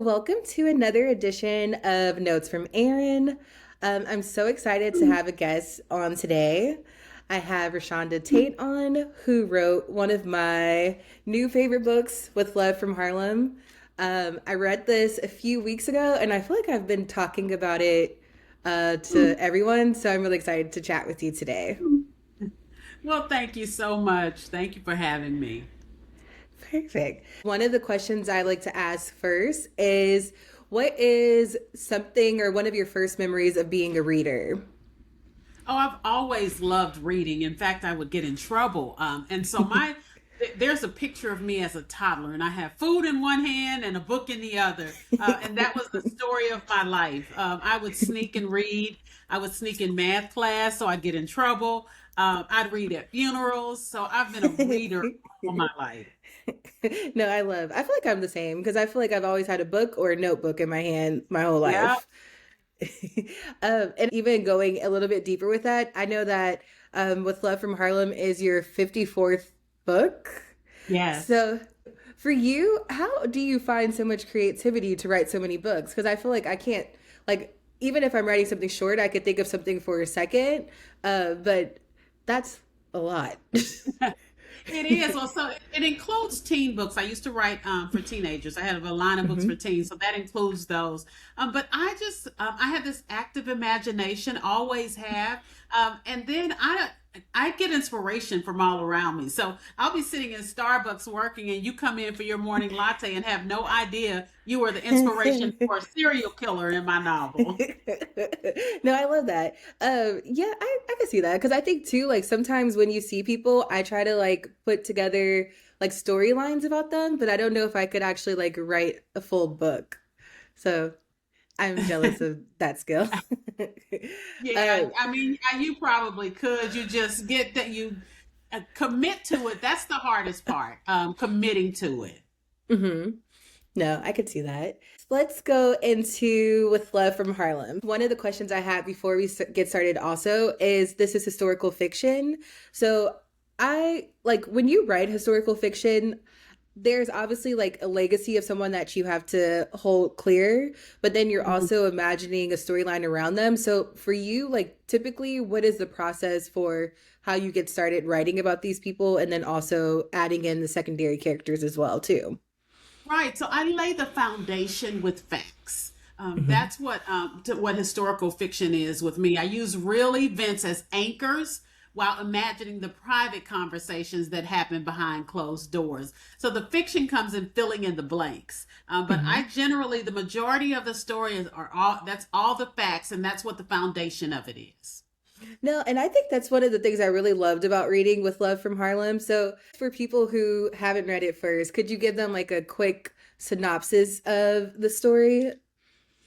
Welcome to another edition of Notes from Erin. I'm so excited to have a guest on today. I have ReShonda Tate on, who wrote one of my new favorite books, With Love from Harlem. I read this a few weeks ago, and I feel like I've been talking about it to everyone, so I'm really excited to chat with you today. Well, thank you so much. Thank you for having me. Perfect. One of the questions I like to ask first is what is something or one of your first memories of being a reader? Oh, I've always loved reading. In fact, I would get in trouble. And so there's a picture of me as a toddler, and I have food in one hand and a book in the other. And that was the story of my life. I would sneak and read. I would sneak in math class, so I'd get in trouble. I'd read at funerals. So I've been a reader all my life. No, I feel like I'm the same because I feel like I've always had a book or a notebook in my hand my whole Yeah. life. And even going a little bit deeper with that, I know that With Love from Harlem is your 54th book. Yes. So for you, how do you find so much creativity to write so many books? Because I feel like I can't, like, even if I'm writing something short, I could think of something for a second, but that's a lot. It is. Well, so it includes teen books. I used to write for teenagers. I have a line of books for Hmm. teens, so that includes those. But I have this active imagination, always have, and then I get inspiration from all around me. So I'll be sitting in Starbucks working, and you come in for your morning latte and have no idea you were the inspiration for a serial killer in my novel. No, I love that. Yeah, I can see that because I think too, like sometimes when you see people, I try to like put together like storylines about them, but I don't know if I could actually like write a full book. So I'm jealous of that skill. Yeah, uh, I mean, yeah, you probably could. You just get that you commit to it. That's the hardest part, committing to it. mhm. No, I could see that. Let's go into With Love from Harlem. One of the questions I have before we get started also is this is historical fiction. So I like when you write historical fiction, there's obviously like a legacy of someone that you have to hold clear, but then you're Mhm. also imagining a storyline around them. So for you, like typically, what is the process for how you get started writing about these people and then also adding in the secondary characters as well, too? Right. So I lay the foundation with facts. Hmm. That's what historical fiction is with me. I use real events as anchors while imagining the private conversations that happen behind closed doors. So the fiction comes in filling in the blanks. But I Hmm. generally, the majority of the story are all that's all the facts, and that's what the foundation of it is. No, and I think that's one of the things I really loved about reading With Love from Harlem. So, for people who haven't read it first, could you give them like a quick synopsis of the story?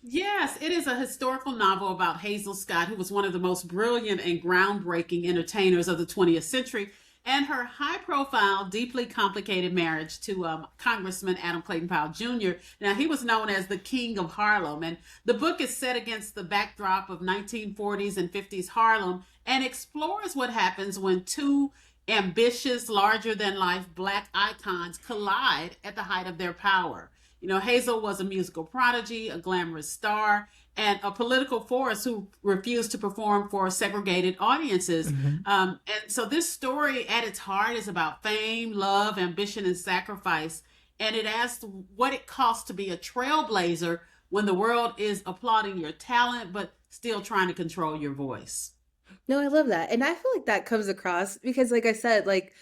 Yes, it is a historical novel about Hazel Scott, who was one of the most brilliant and groundbreaking entertainers of the 20th century, and her high profile, deeply complicated marriage to Congressman Adam Clayton Powell Jr. Now, he was known as the King of Harlem, and the book is set against the backdrop of 1940s and 50s Harlem and explores what happens when two ambitious, larger than life black icons collide at the height of their power. You know, Hazel was a musical prodigy, a glamorous star, and a political force who refused to perform for segregated audiences. Hmm. And so this story at its heart is about fame, love, ambition, and sacrifice. And it asks what it costs to be a trailblazer when the world is applauding your talent, but still trying to control your voice. No, I love that. And I feel like that comes across because, like I said, like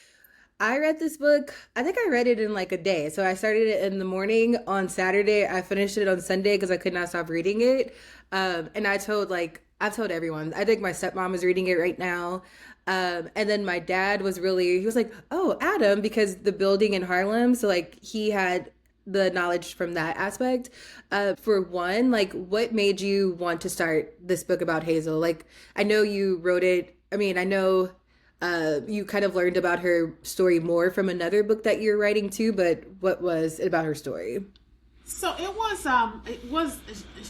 I read this book, I think I read it in like a day. So I started it in the morning on Saturday. I finished it on Sunday because I could not stop reading it. And I've told everyone. I think my stepmom is reading it right now. And then my dad was really, he was like, oh, Adam, because the building in Harlem. So like he had the knowledge from that aspect. For one, like what made you want to start this book about Hazel? Like I know you wrote it. I mean, I know you kind of learned about her story more from another book that you're writing too, but what was it about her story? So it was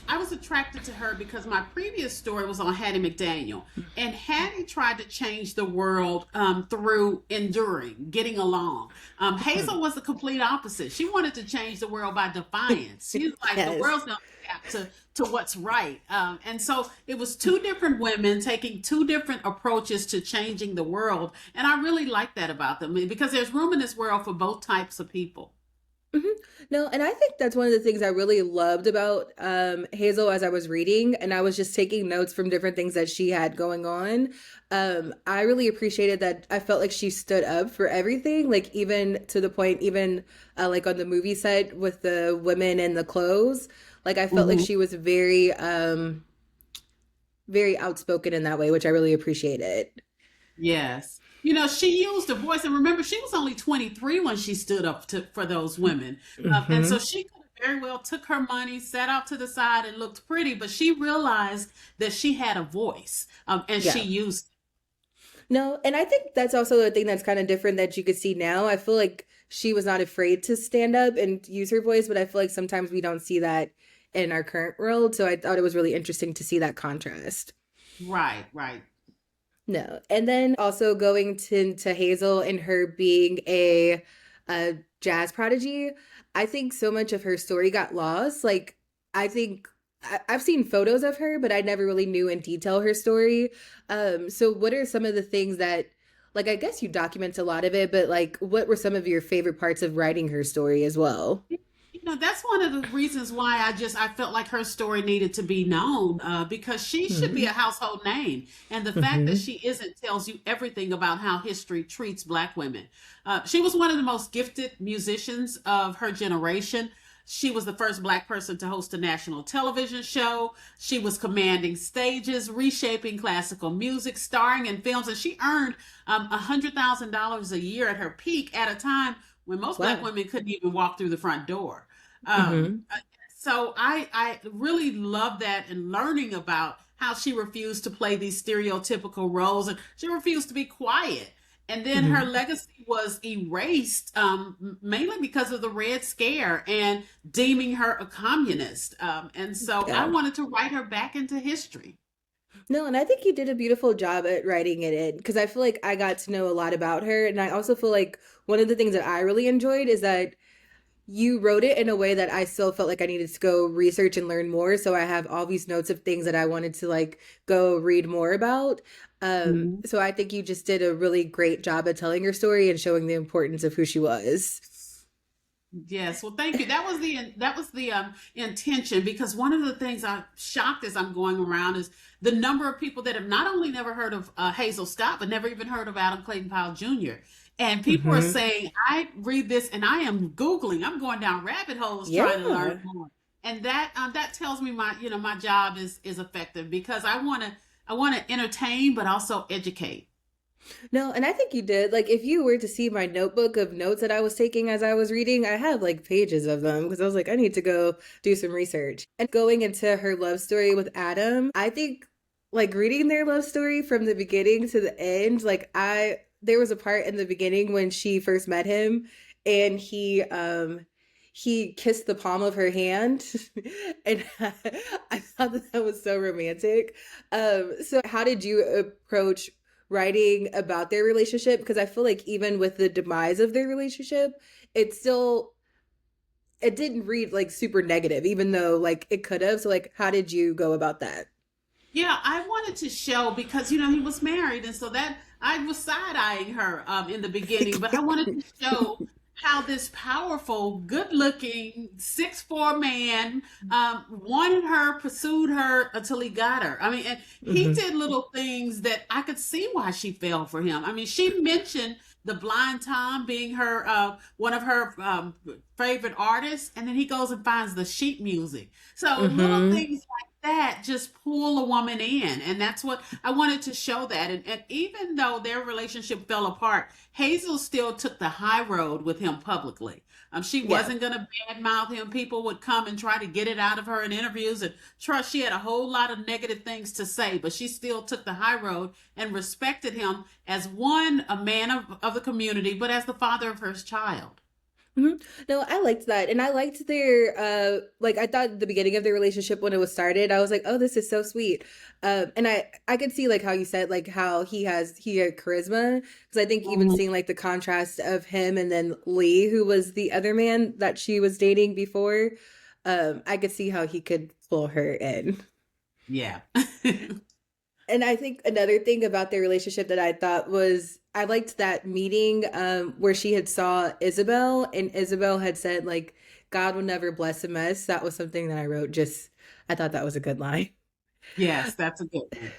I was attracted to her because my previous story was on Hattie McDaniel, and Hattie tried to change the world through enduring, getting along. Hazel was the complete opposite. She wanted to change the world by defiance. She's like, the Yes. world's gonna adapt to what's right. And so it was two different women taking two different approaches to changing the world, and I really like that about them because there's room in this world for both types of people. Mhm. No, and I think that's one of the things I really loved about Hazel as I was reading, and I was just taking notes from different things that she had going on. I really appreciated that. I felt like she stood up for everything, like even to the point, even like on the movie set with the women and the clothes. Like I felt like Mhm. she was very outspoken in that way, which I really appreciated. Yes. You know, she used a voice, and remember, she was only 23 when she stood up for those women. And so Hmm. she could have very well took her money, sat out to the side, and looked pretty, but she realized that she had a voice, and she Yeah. used No, and I think that's also a thing that's kind of different that you could see now. I feel like she was not afraid to stand up and use her voice, but I feel like sometimes we don't see that in our current world. So I thought it was really interesting to see that contrast. it. Right, right. No. And then also going to Hazel and her being a jazz prodigy, I think so much of her story got lost. Like I think I've seen photos of her, but I never really knew in detail her story. So what are some of the things that like I guess you document a lot of it, but like what were some of your favorite parts of writing her story as well? You know, that's one of the reasons why I felt like her story needed to be known, because she should be Hmm. a household name, and the fact that Hmm. she isn't tells you everything about how history treats Black women. She was one of the most gifted musicians of her generation. She was the first Black person to host a national television show. She was commanding stages, reshaping classical music, starring in films, and she earned $100,000 a year at her peak at a time when most Black Wow. women couldn't even walk through the front door. Hmm. So I really love that, and learning about how she refused to play these stereotypical roles, and she refused to be quiet. And then her Hmm. legacy was erased, mainly because of the Red Scare and deeming her a communist. And so I Yeah. wanted to write her back into history. No, and I think you did a beautiful job at writing it in because I feel like I got to know a lot about her. And I also feel like one of the things that I really enjoyed is that you wrote it in a way that I still felt like I needed to go research and learn more. So I have all these notes of things that I wanted to like go read more about. Mhm. So I think you just did a really great job at telling her story and showing the importance of who she was. Yes, well, thank you. That was the intention, because one of the things I'm shocked as I'm going around is the number of people that have not only never heard of Hazel Scott, but never even heard of Adam Clayton Powell Jr. And people are Hmm. saying, I read this and I am Googling, I'm going down rabbit holes trying to learn Yeah. more. And that tells me my job is effective, because I want to entertain but also educate. No, and I think you did. Like, if you were to see my notebook of notes that I was taking as I was reading, I have like pages of them because I was like, I need to go do some research. And going into her love story with Adam, I think like reading their love story from the beginning to the end, there was a part in the beginning when she first met him and he kissed the palm of her hand and I thought that that was so romantic. So how did you approach writing about their relationship, because I feel like even with the demise of their relationship, it still it didn't read like super negative, even though like it could have. So like, how did you go about that? Yeah, I wanted to show, because he was married, and so that I was side eyeing her in the beginning, but I wanted to show how this powerful, good looking 6'4" man wanted her, pursued her until he got her. I mean, and he Hmm. did little things that I could see why she fell for him. I mean, she mentioned the Blind Tom being her one of her favorite artists, and then he goes and finds the sheet music. So little Hmm. things that just pull a woman in, and that's what I wanted to show. That and even though their relationship fell apart, Hazel still took the high road with him publicly. She Yeah. wasn't going to badmouth him. People would come and try to get it out of her in interviews, and trust, she had a whole lot of negative things to say, but she still took the high road and respected him as a man of the community, but as the father of her child. Mhm. No, I liked that. And I liked their like I thought the beginning of their relationship when it was started, I was like, "Oh, this is so sweet." And I could see like how you said like how he had charisma because I think even Mhm. seeing like the contrast of him and then Lee, who was the other man that she was dating before, I could see how he could pull her in. Yeah. And I think another thing about their relationship that I thought was I liked that meeting where she had saw Isabel and Isabel had said like God will never bless a mess. That was something that I wrote. Just I thought that was a good line. Yes, that's a good one.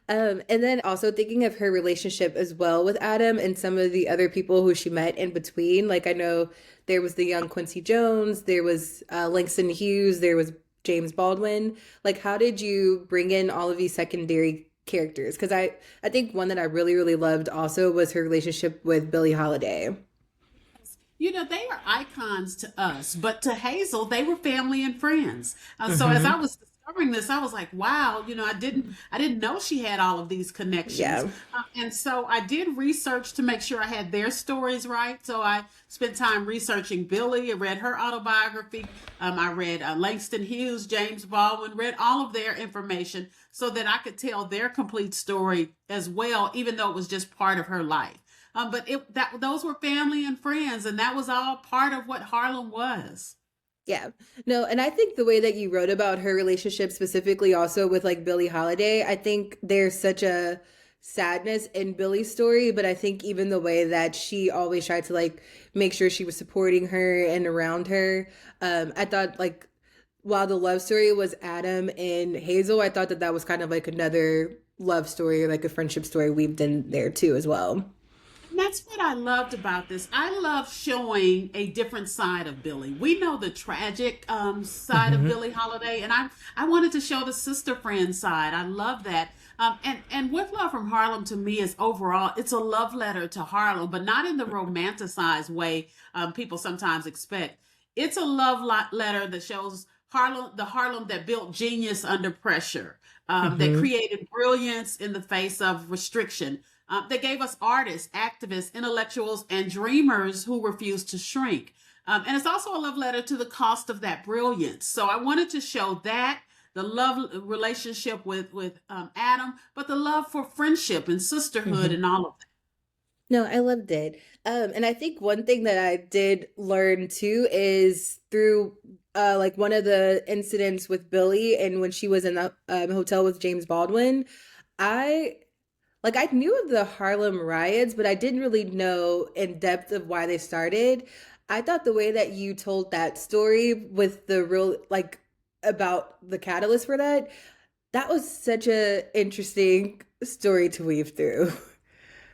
And then also thinking of her relationship as well with Adam and some of the other people who she met in between. Like I know there was the young Quincy Jones, there was Langston Hughes, there was James Baldwin. Like how did you bring in all of these secondary characters? Because I think one that I really loved also was her relationship with Billie Holiday. You know, they are icons to us, but to Hazel, they were family and friends. So as I Mm-hmm. was discovering this, I was like, wow, you know, I didn't know she had all of these connections. Yeah. And so I did research to make sure I had their stories right. So I spent time researching Billy. I read her autobiography. I read Langston Hughes, James Baldwin, read all of their information so that I could tell their complete story as well, even though it was just part of her life. But it that those were family and friends, and that was all part of what Harlem was. Yeah. No, and I think the way that you wrote about her relationship specifically also with like Billie Holiday, I think there's such a sadness in Billie's story, but I think even the way that she always tried to like make sure she was supporting her and around her, I thought like while the love story was Adam and Hazel, I thought that that was kind of like another love story or like a friendship story weaved in there too as well. And that's what I loved about this. I love showing a different side of Billy. We know the tragic side of Hmm. Billie Holiday, and I wanted to show the sister friend side. I love that. And with Love from Harlem to me is overall, it's a love letter to Harlem, but not in the romanticized way people sometimes expect. It's a letter that shows Harlem, the Harlem that built genius under pressure, that Hmm. created brilliance in the face of restriction. They gave us artists, activists, intellectuals, and dreamers who refused to shrink. And it's also a love letter to the cost of that brilliance. So I wanted to show that the love relationship with Adam, but the love for friendship and sisterhood Hmm. and all of that. No, I loved it. And I think one thing that I did learn too is through like one of the incidents with Billy and when she was in the hotel with James Baldwin, I like I knew of the Harlem riots, but I didn't really know in depth of why they started. I thought the way that you told that story with the real like about the catalyst for that, that was such a interesting story to weave through.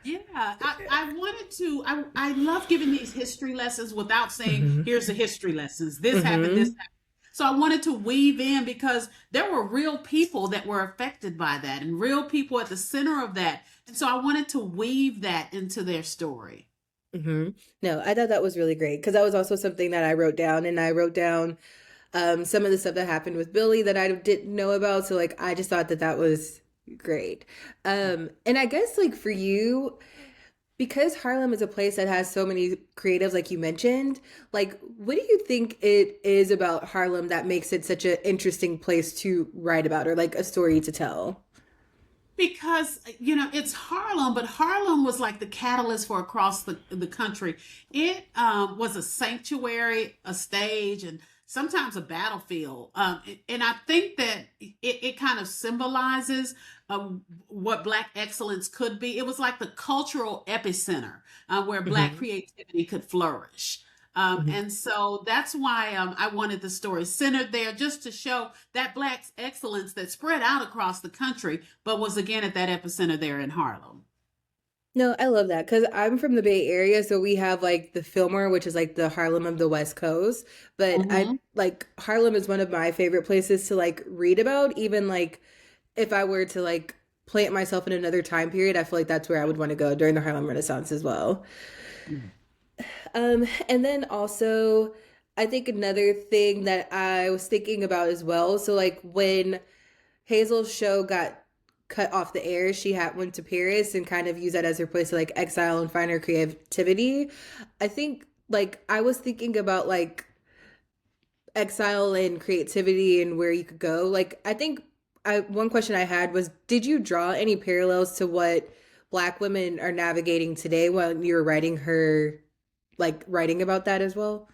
Yeah, I wanted to. I love giving these history lessons without saying, Hmm. here's the history lessons. This happened, this Hmm. happened. So I wanted to weave in because there were real people that were affected by that and real people at the center of that. And so I wanted to weave that into their story. Hmm. No, I thought that was really great because that was also something that I wrote down, and I wrote down some of the stuff that happened with Billy that I didn't know about. So like, I just thought that that was great. And I guess like for you, because Harlem is a place that has so many creatives, like you mentioned, like what do you think it is about Harlem that makes it such an interesting place to write about or like a story to tell? Because you know it's Harlem, but Harlem was like the catalyst for across the country. It was a sanctuary, a stage, and sometimes a battlefield. And I think that it kind of symbolizes what Black excellence could be. It was like the cultural epicenter where Black Hmm. creativity could flourish. And so that's why I wanted the story centered there, just to show that Black excellence that spread out across the country, but was again at that epicenter there in Harlem. No, I love that because I'm from the Bay Area, so we have like the Fillmore, which is like the Harlem of the West Coast. But I Hmm. like Harlem is one of my favorite places to like read about. Even like if I were to like plant myself in another time period, I feel like that's where I would want to go during the Harlem Renaissance as well. And then also, I think another thing that I was thinking about as well. So like when Hazel's show got cut off the air, she had went to Paris and kind of used that as her place to like exile and find her creativity. I think like I was thinking about like exile and creativity and where you could go. Like I think I one question I had was, did you draw any parallels to what Black women are navigating today when you were writing her, like writing about that as well?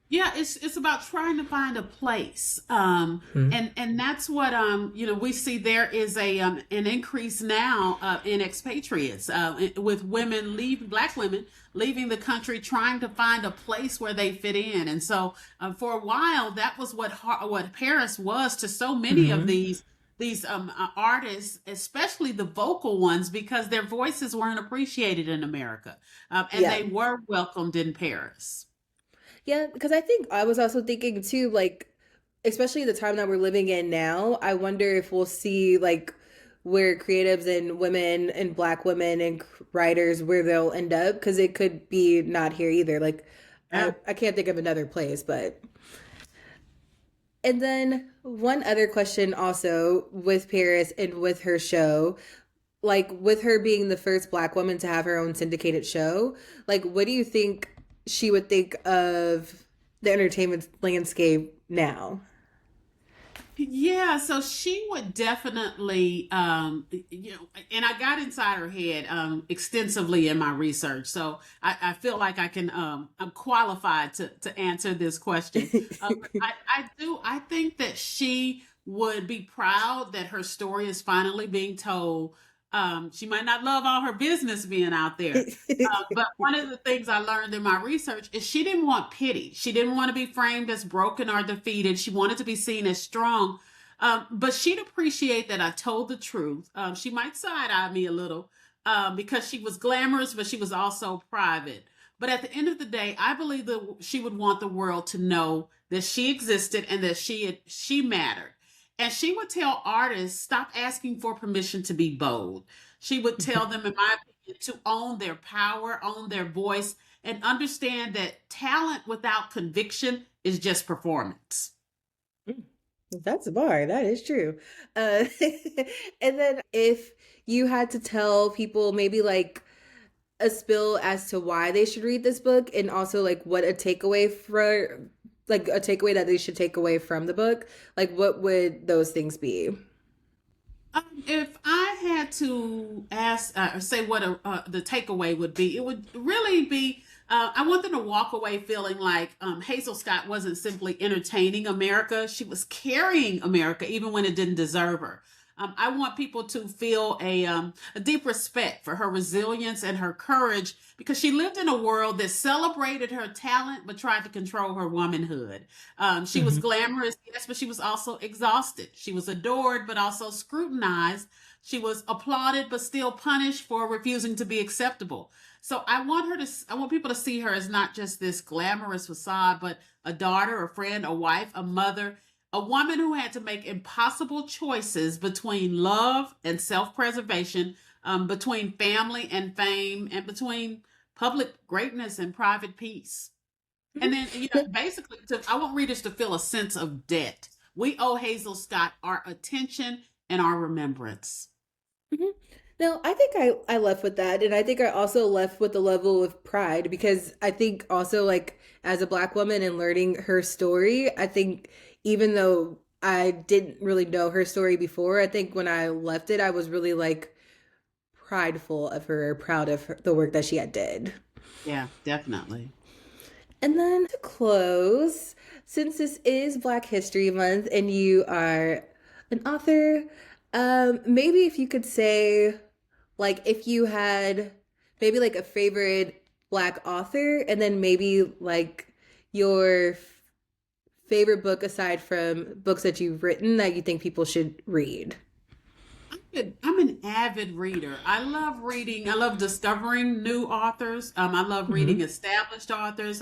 Yeah, it's about trying to find a place, Hmm. and that's what we see. There is a an increase now in expatriates, with women leaving, Black women leaving the country, trying to find a place where they fit in. And so, for a while, that was what Paris was to so many of Hmm. these artists, especially the vocal ones, because their voices weren't appreciated in America, and Yeah. they were welcomed in Paris. Yeah, because I think I was also thinking too, like, especially the time that we're living in now, I wonder if we'll see like where creatives and women and Black women and writers where they'll end up, because it could be not here either. Like, Yeah. I can't think of another place, but and then one other question also with Paris and with her show, like with her being the first Black woman to have her own syndicated show, like what do you think she would think of the entertainment landscape now? Yeah, so she would definitely, and I got inside her head extensively in my research, so I feel like I'm qualified to answer this question. I think that she would be proud that her story is finally being told. She might not love all her business being out there, but one of the things I learned in my research is she didn't want pity. She didn't want to be framed as broken or defeated. She wanted to be seen as strong. But she'd appreciate that I told the truth. She might side eye me a little because she was glamorous, but she was also private. But at the end of the day, I believe that she would want the world to know that she existed and that she mattered. And she would tell artists, stop asking for permission to be bold. She would tell them, in my opinion, to own their power, own their voice, and understand that talent without conviction is just performance. That's a bar. That is true. Uh, and then if you had to tell people maybe like a spill as to why they should read this book, and also like what a takeaway for like a takeaway that they should take away from the book, like what would those things be? If I had to ask or say what the takeaway would be, it would really be I want them to walk away feeling like Hazel Scott wasn't simply entertaining America, she was carrying America even when it didn't deserve her. I want people to feel a deep respect for her resilience and her courage because she lived in a world that celebrated her talent but tried to control her womanhood. She was Mhm. glamorous, yes, but she was also exhausted. She was adored but also scrutinized. She was applauded but still punished for refusing to be acceptable. So I want people to see her as not just this glamorous facade, but a daughter, a friend, a wife, a mother, a woman who had to make impossible choices between love and self preservation, between family and fame, and between public greatness and private peace. And then, basically, I want readers to feel a sense of debt. We owe Hazel Scott our attention and our remembrance. Mhm. No, I think I left with that, and I think I also left with a level of pride because I think also like as a Black woman and learning her story, I think even though I didn't really know her story before, I think when I left it, I was really like prideful of her, proud of the work that she had did. Yeah, definitely. And then to close, since this is Black History Month and you are an author, maybe if you could say, like, if you had maybe like a favorite Black author, and then maybe like your favorite book aside from books that you've written that you think people should read. I'm an avid reader. I love reading. I love discovering new authors. I love reading Hmm. established authors.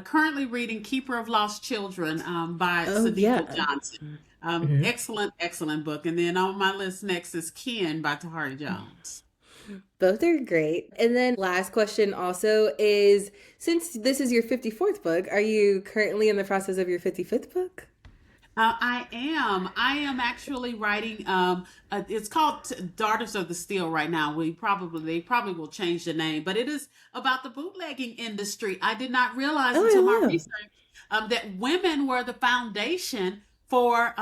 Currently reading Keeper of Lost Children by Oh, Sadiqa yeah. Johnson. Hmm. Excellent, excellent book. And then on my list next is Ken by Tahari Jones. Both are great. And then last question also is, since this is your 54th book, are you currently in the process of your 55th book? I am. I am actually writing. It's called Daughters of the Steel right now. They probably will change the name, but it is about the bootlegging industry. I did not realize until my Oh, wow. research that women were the foundation for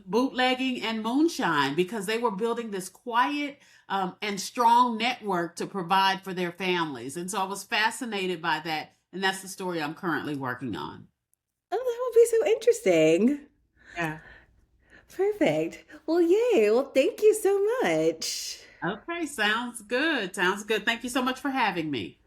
bootlegging and moonshine because they were building this quiet and strong network to provide for their families. And so I was fascinated by that, and that's the story I'm currently working on. Oh, that would be so interesting. Yeah. Perfect. Well, yay. Well, thank you so much. Okay, sounds good. Sounds good. Thank you so much for having me.